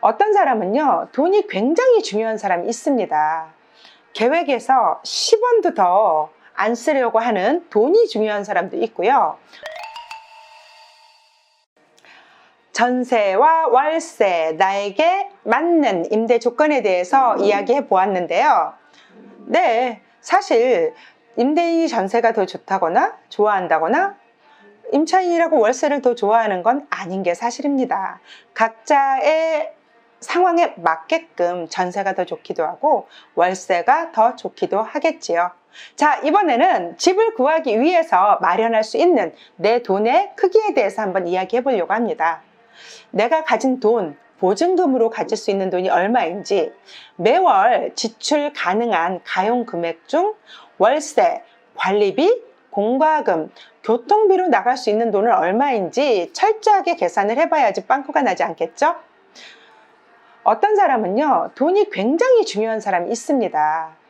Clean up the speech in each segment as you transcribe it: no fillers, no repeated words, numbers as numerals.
어떤 사람은요, 돈이 굉장히 중요한 사람이 있습니다. 계획에서 10원도 더 안 쓰려고 하는 돈이 중요한 사람도 있고요. 전세와 월세, 나에게 맞는 임대 조건에 대해서 이야기해 보았는데요. 네, 사실 임대인이 전세가 더 좋다거나 좋아한다거나 임차인이라고 월세를 더 좋아하는 건 아닌 게 사실입니다. 각자의 상황에 맞게끔 전세가 더 좋기도 하고 월세가 더 좋기도 하겠지요. 자, 이번에는 집을 구하기 위해서 마련할 수 있는 내 돈의 크기에 대해서 한번 이야기해 보려고 합니다. 내가 가진 돈, 보증금으로 가질 수 있는 돈이 얼마인지, 매월 지출 가능한 가용 금액 중 월세, 관리비, 공과금, 교통비로 나갈 수 있는 돈은 얼마인지 철저하게 계산을 해봐야지 빵꾸가 나지 않겠죠? 어떤 사람은요, 돈이 굉장히 중요한 사람이 있습니다.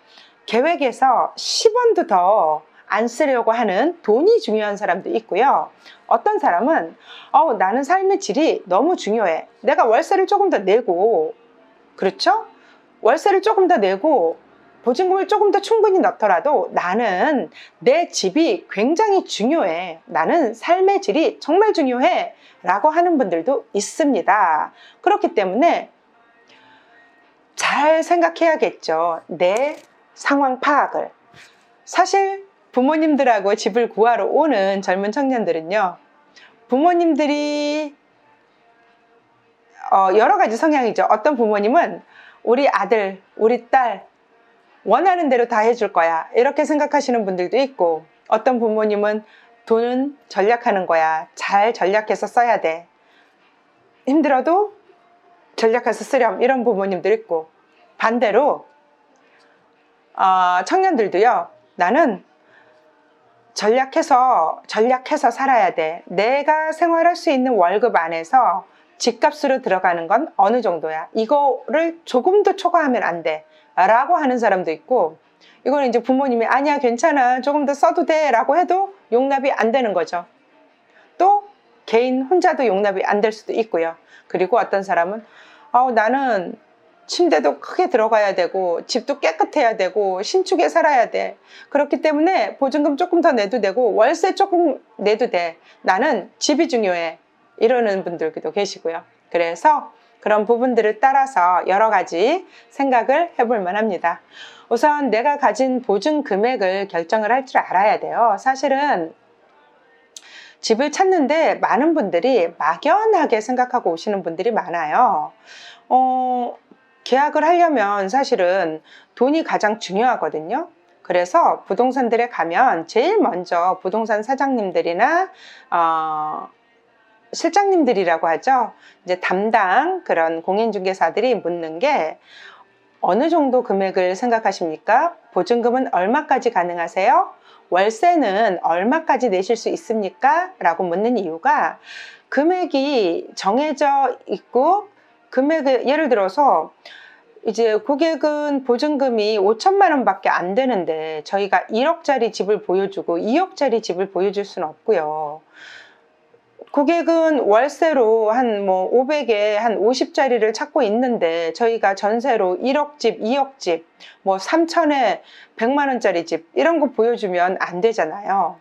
계획에서 10원도 더 안 쓰려고 하는 돈이 중요한 사람도 있고요. 어떤 사람은 나는 삶의 질이 너무 중요해. 내가 월세를 조금 더 내고, 그렇죠? 월세를 조금 더 내고 보증금을 조금 더 충분히 넣더라도 나는 내 집이 굉장히 중요해. 나는 삶의 질이 정말 중요해. 라고 하는 분들도 있습니다. 그렇기 때문에 잘 생각해야겠죠. 내 상황 파악을. 사실 부모님들하고 집을 구하러 오는 젊은 청년들은요, 부모님들이 여러 가지 성향이죠. 어떤 부모님은 우리 아들, 우리 딸 원하는 대로 다 해줄 거야, 이렇게 생각하시는 분들도 있고, 어떤 부모님은 돈은 전략하는 거야, 잘 전략해서 써야 돼, 힘들어도 전략해서 쓰렴, 이런 부모님들 있고, 반대로 청년들도요, 나는 전략해서 살아야 돼. 내가 생활할 수 있는 월급 안에서 집값으로 들어가는 건 어느 정도야. 이거를 조금도 초과하면 안 돼. 라고 하는 사람도 있고, 이거는 이제 부모님이 아니야, 괜찮아, 조금 더 써도 돼 라고 해도 용납이 안 되는 거죠. 또 개인 혼자도 용납이 안 될 수도 있고요. 그리고 어떤 사람은 나는 침대도 크게 들어가야 되고 집도 깨끗해야 되고 신축에 살아야 돼. 그렇기 때문에 보증금 조금 더 내도 되고 월세 조금 내도 돼. 나는 집이 중요해. 이러는 분들도 계시고요. 그래서 그런 부분들을 따라서 여러 가지 생각을 해볼 만합니다. 우선 내가 가진 보증 금액을 결정을 할 줄 알아야 돼요. 사실은 집을 찾는데 많은 분들이 막연하게 생각하고 오시는 분들이 많아요. 계약을 하려면 사실은 돈이 가장 중요하거든요. 그래서 부동산들에 가면 제일 먼저 부동산 사장님들이나 실장님들이라고 하죠. 이제 담당 그런 공인중개사들이 묻는 게, 어느 정도 금액을 생각하십니까? 보증금은 얼마까지 가능하세요? 월세는 얼마까지 내실 수 있습니까? 라고 묻는 이유가, 금액이 정해져 있고, 금액을 예를 들어서 이제 고객은 보증금이 5천만 원밖에 안 되는데 저희가 1억짜리 집을 보여주고 2억짜리 집을 보여줄 수는 없고요. 고객은 월세로 한 500에 한 50짜리를 찾고 있는데 저희가 전세로 1억 집, 2억 집, 3천에 100만 원짜리 집, 이런 거 보여주면 안 되잖아요.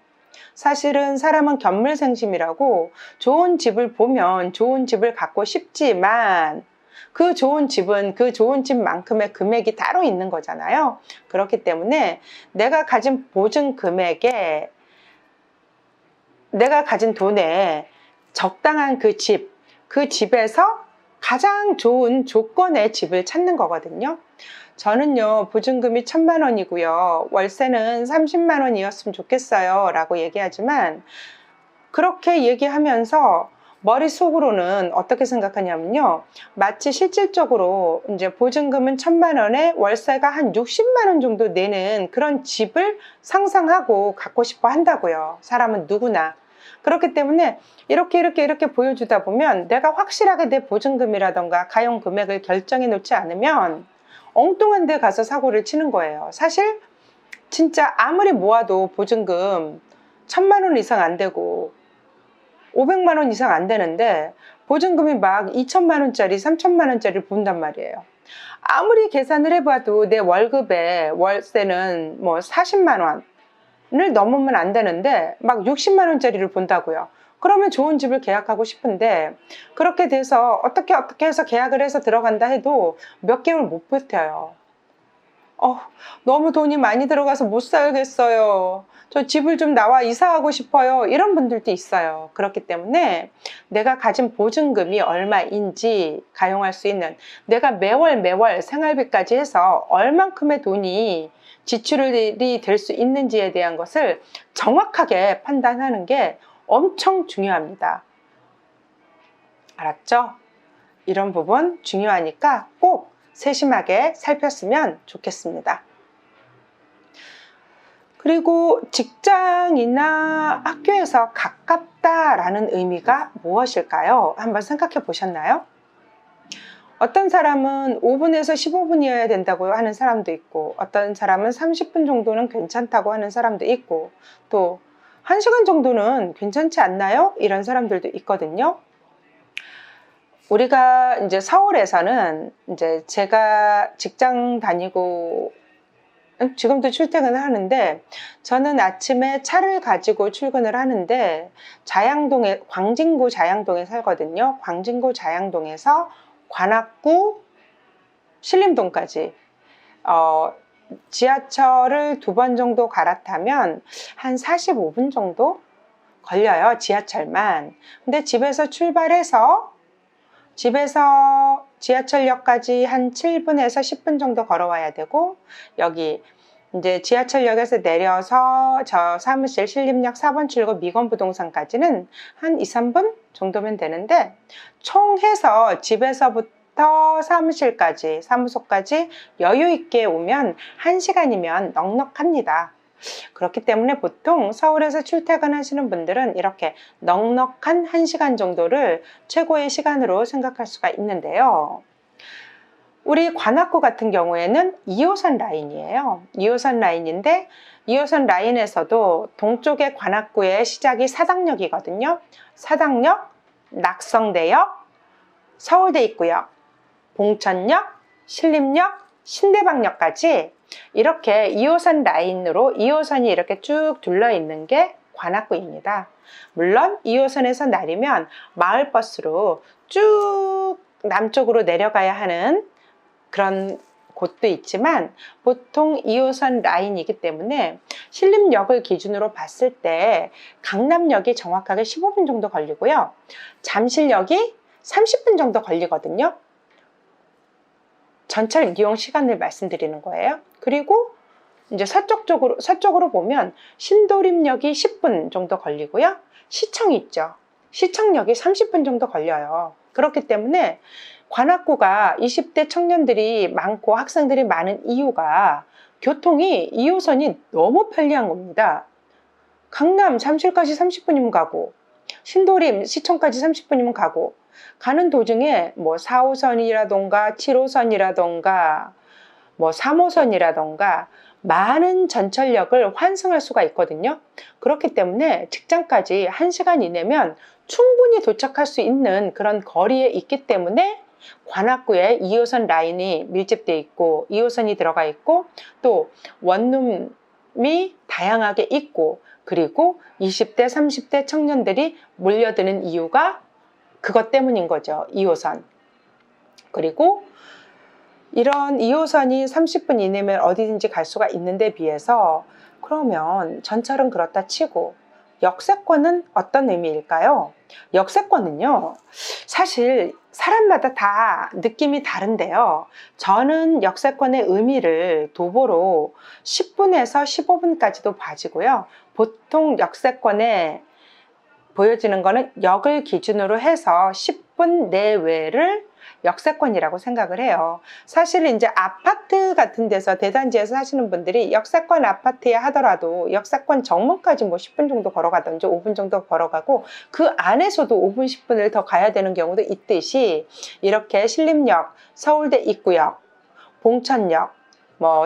사실은 사람은 견물생심이라고, 좋은 집을 보면 좋은 집을 갖고 싶지만 그 좋은 집은 그 좋은 집만큼의 금액이 따로 있는 거잖아요. 그렇기 때문에 내가 가진 보증 금액에, 내가 가진 돈에 적당한 그 집에서 가장 좋은 조건의 집을 찾는 거거든요. 저는요, 보증금이 1,000만 원이고요, 월세는 30만 원이었으면 좋겠어요 라고 얘기하지만, 그렇게 얘기하면서 머릿속으로는 어떻게 생각하냐면요, 마치 실질적으로 이제 보증금은 1,000만 원에 월세가 한 60만 원 정도 내는 그런 집을 상상하고 갖고 싶어 한다고요. 사람은 누구나. 그렇기 때문에 이렇게 보여주다 보면 내가 확실하게 내 보증금이라던가 가용 금액을 결정해 놓지 않으면 엉뚱한 데 가서 사고를 치는 거예요. 사실 진짜 아무리 모아도 보증금 1,000만 원 이상 안 되고 500만 원 이상 안 되는데 보증금이 막 2천만 원짜리, 3천만 원짜리를 본단 말이에요. 아무리 계산을 해봐도 내 월급에 월세는 뭐 40만 원을 넘으면 안 되는데 막 60만 원짜리를 본다고요. 그러면 좋은 집을 계약하고 싶은데 그렇게 돼서 어떻게 해서 계약을 해서 들어간다 해도 몇 개월 못 버텨요. 너무 돈이 많이 들어가서 못 살겠어요. 저 집을 좀 나와 이사하고 싶어요. 이런 분들도 있어요. 그렇기 때문에 내가 가진 보증금이 얼마인지 가용할 수 있는, 내가 매월 생활비까지 해서 얼만큼의 돈이 지출이 될 수 있는지에 대한 것을 정확하게 판단하는 게 엄청 중요합니다. 알았죠? 이런 부분 중요하니까 꼭 세심하게 살폈으면 좋겠습니다. 그리고 직장이나 학교에서 가깝다라는 의미가 무엇일까요? 한번 생각해 보셨나요? 어떤 사람은 5분에서 15분이어야 된다고 하는 사람도 있고, 어떤 사람은 30분 정도는 괜찮다고 하는 사람도 있고, 또 1시간 정도는 괜찮지 않나요? 이런 사람들도 있거든요. 우리가 이제 서울에서는 이제 제가 직장 다니고 지금도 출퇴근을 하는데, 저는 아침에 차를 가지고 출근을 하는데 자양동에, 광진구 자양동에 살거든요. 광진구 자양동에서 관악구 신림동까지 지하철을 2번 정도 갈아타면 한 45분 정도 걸려요, 지하철만. 근데 집에서 출발해서 지하철역까지 한 7분에서 10분 정도 걸어와야 되고, 여기 이제 지하철역에서 내려서 저 사무실 신림역 4번 출구 미건부동산까지는 한 2, 3분 정도면 되는데, 총 해서 집에서부터 사무실까지, 사무소까지 여유 있게 오면 1시간이면 넉넉합니다. 그렇기 때문에 보통 서울에서 출퇴근하시는 분들은 이렇게 넉넉한 1시간 정도를 최고의 시간으로 생각할 수가 있는데요. 우리 관악구 같은 경우에는 2호선 라인이에요. 2호선 라인인데 2호선 라인에서도 동쪽의 관악구의 시작이 사당역이거든요. 사당역, 낙성대역, 서울대 입구역, 봉천역, 신림역, 신대방역까지 이렇게 2호선 라인으로 2호선이 이렇게 쭉 둘러 있는 게 관악구입니다. 물론 2호선에서 내리면 마을버스로 쭉 남쪽으로 내려가야 하는 그런 곳도 있지만, 보통 2호선 라인이기 때문에 신림역을 기준으로 봤을 때 강남역이 정확하게 15분 정도 걸리고요. 잠실역이 30분 정도 걸리거든요. 전철 이용 시간을 말씀드리는 거예요. 그리고 이제 서쪽으로 보면 신도림역이 10분 정도 걸리고요. 시청이 있죠. 시청역이 30분 정도 걸려요. 그렇기 때문에 관악구가 20대 청년들이 많고 학생들이 많은 이유가 교통이 2호선이 너무 편리한 겁니다. 강남, 잠실까지 30분이면 가고, 신도림, 시청까지 30분이면 가고, 가는 도중에 뭐 4호선이라던가 7호선이라던가 뭐 3호선이라던가 많은 전철역을 환승할 수가 있거든요. 그렇기 때문에 직장까지 1시간 이내면 충분히 도착할 수 있는 그런 거리에 있기 때문에 관악구에 2호선 라인이 밀집되어 있고 2호선이 들어가 있고, 또 원룸이 다양하게 있고, 그리고 20대 30대 청년들이 몰려드는 이유가 그것 때문인 거죠. 2호선. 그리고 이런 2호선이 30분 이내면 어디든지 갈 수가 있는데 비해서, 그러면 전철은 그렇다 치고 역세권은 어떤 의미일까요? 역세권은요, 사실 사람마다 다 느낌이 다른데요. 저는 역세권의 의미를 도보로 10분에서 15분까지도 봐지고요. 보통 역세권에 보여지는 거는 역을 기준으로 해서 10분 내외를 역세권이라고 생각을 해요. 사실 이제 아파트 같은 데서, 대단지에서 사시는 분들이 역세권 아파트에 하더라도 역세권 정문까지 뭐 10분 정도 걸어가든지 5분 정도 걸어가고, 그 안에서도 5분, 10분을 더 가야 되는 경우도 있듯이, 이렇게 신림역, 서울대 입구역, 봉천역, 뭐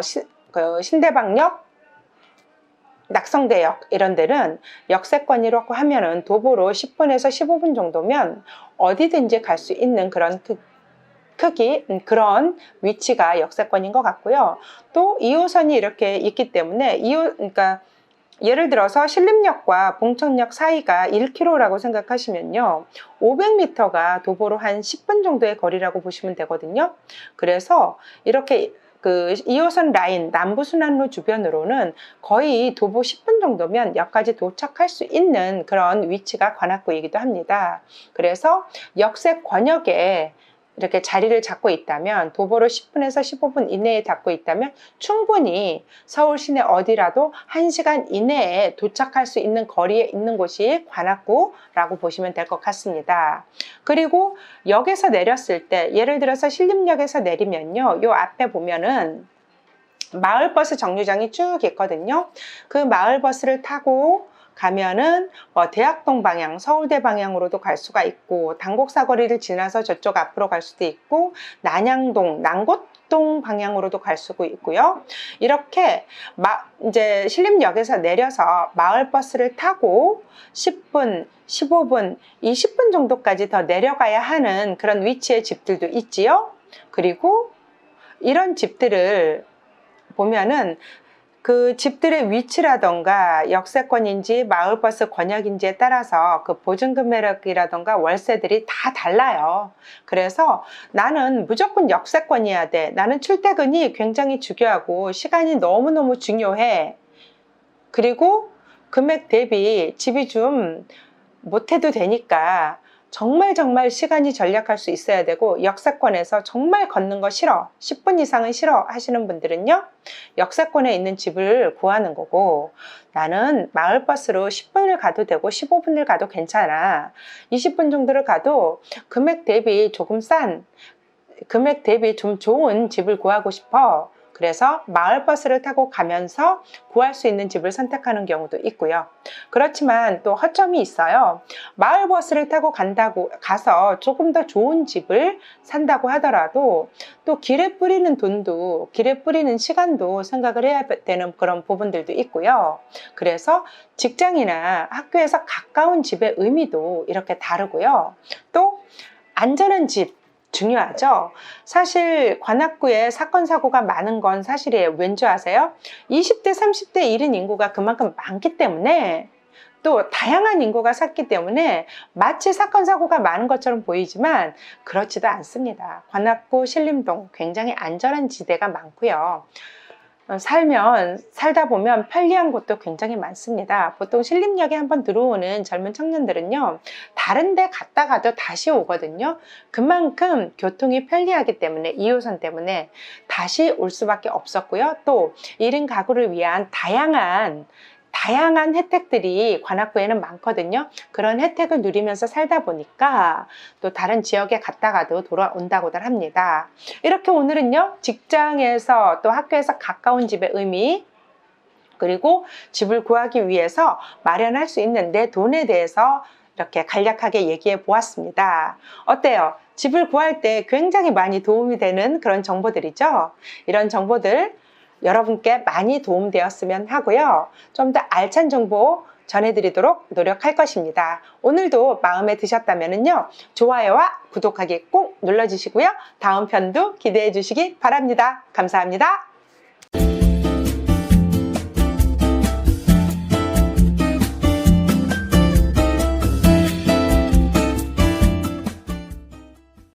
신대방역, 낙성대역 이런 데는 역세권이라고 하면은 도보로 10분에서 15분 정도면 어디든지 갈 수 있는 그런 크기, 그런 위치가 역세권인 것 같고요. 또 2호선이 이렇게 있기 때문에 그러니까 예를 들어서 신림역과 봉천역 사이가 1km라고 생각하시면요. 500m가 도보로 한 10분 정도의 거리라고 보시면 되거든요. 그래서 이렇게 그 2호선 라인 남부순환로 주변으로는 거의 도보 10분 정도면 역까지 도착할 수 있는 그런 위치가 관악구이기도 합니다. 그래서 역세 권역에 이렇게 자리를 잡고 있다면, 도보로 10분에서 15분 이내에 잡고 있다면 충분히 서울 시내 어디라도 1시간 이내에 도착할 수 있는 거리에 있는 곳이 관악구라고 보시면 될 것 같습니다. 그리고 역에서 내렸을 때, 예를 들어서 신림역에서 내리면요, 요 앞에 보면은 마을버스 정류장이 쭉 있거든요. 그 마을버스를 타고 가면은 대학동 방향, 서울대 방향으로도 갈 수가 있고, 당곡사거리를 지나서 저쪽 앞으로 갈 수도 있고, 난양동, 난곡동 방향으로도 갈 수가 있고요. 이렇게 이제 신림역에서 내려서 마을버스를 타고 10분, 15분, 20분 정도까지 더 내려가야 하는 그런 위치의 집들도 있지요. 그리고 이런 집들을 보면은 그 집들의 위치라던가 역세권인지 마을버스 권역인지에 따라서 그 보증금액이라던가 월세들이 다 달라요. 그래서 나는 무조건 역세권이어야 돼. 나는 출퇴근이 굉장히 중요하고 시간이 너무너무 중요해. 그리고 금액 대비 집이 좀 못해도 되니까 정말 시간이 절약할 수 있어야 되고, 역세권에서 정말 걷는 거 싫어, 10분 이상은 싫어 하시는 분들은요, 역세권에 있는 집을 구하는 거고, 나는 마을버스로 10분을 가도 되고 15분을 가도 괜찮아, 20분 정도를 가도 금액 대비 조금 싼, 금액 대비 좀 좋은 집을 구하고 싶어. 그래서 마을버스를 타고 가면서 구할 수 있는 집을 선택하는 경우도 있고요. 그렇지만 또 허점이 있어요. 마을버스를 타고 가서 조금 더 좋은 집을 산다고 하더라도 또 길에 뿌리는 돈도, 길에 뿌리는 시간도 생각을 해야 되는 그런 부분들도 있고요. 그래서 직장이나 학교에서 가까운 집의 의미도 이렇게 다르고요. 또 안전한 집 중요하죠. 사실 관악구에 사건 사고가 많은 건 사실이에요. 왠지 아세요? 20대 30대 이른 인구가 그만큼 많기 때문에, 또 다양한 인구가 샀기 때문에 마치 사건 사고가 많은 것처럼 보이지만 그렇지도 않습니다. 관악구 신림동 굉장히 안전한 지대가 많고요. 살다 보면 편리한 곳도 굉장히 많습니다. 보통 신림역에 한번 들어오는 젊은 청년들은요, 다른 데 갔다가도 다시 오거든요. 그만큼 교통이 편리하기 때문에, 2호선 때문에 다시 올 수밖에 없었고요. 또 1인 가구를 위한 다양한 혜택들이 관악구에는 많거든요. 그런 혜택을 누리면서 살다 보니까 또 다른 지역에 갔다가도 돌아온다고들 합니다. 이렇게 오늘은요, 직장에서 또 학교에서 가까운 집의 의미, 그리고 집을 구하기 위해서 마련할 수 있는 내 돈에 대해서 이렇게 간략하게 얘기해 보았습니다. 어때요? 집을 구할 때 굉장히 많이 도움이 되는 그런 정보들이죠. 이런 정보들 여러분께 많이 도움되었으면 하고요. 좀 더 알찬 정보 전해드리도록 노력할 것입니다. 오늘도 마음에 드셨다면요, 좋아요와 구독하기 꼭 눌러주시고요. 다음 편도 기대해 주시기 바랍니다. 감사합니다.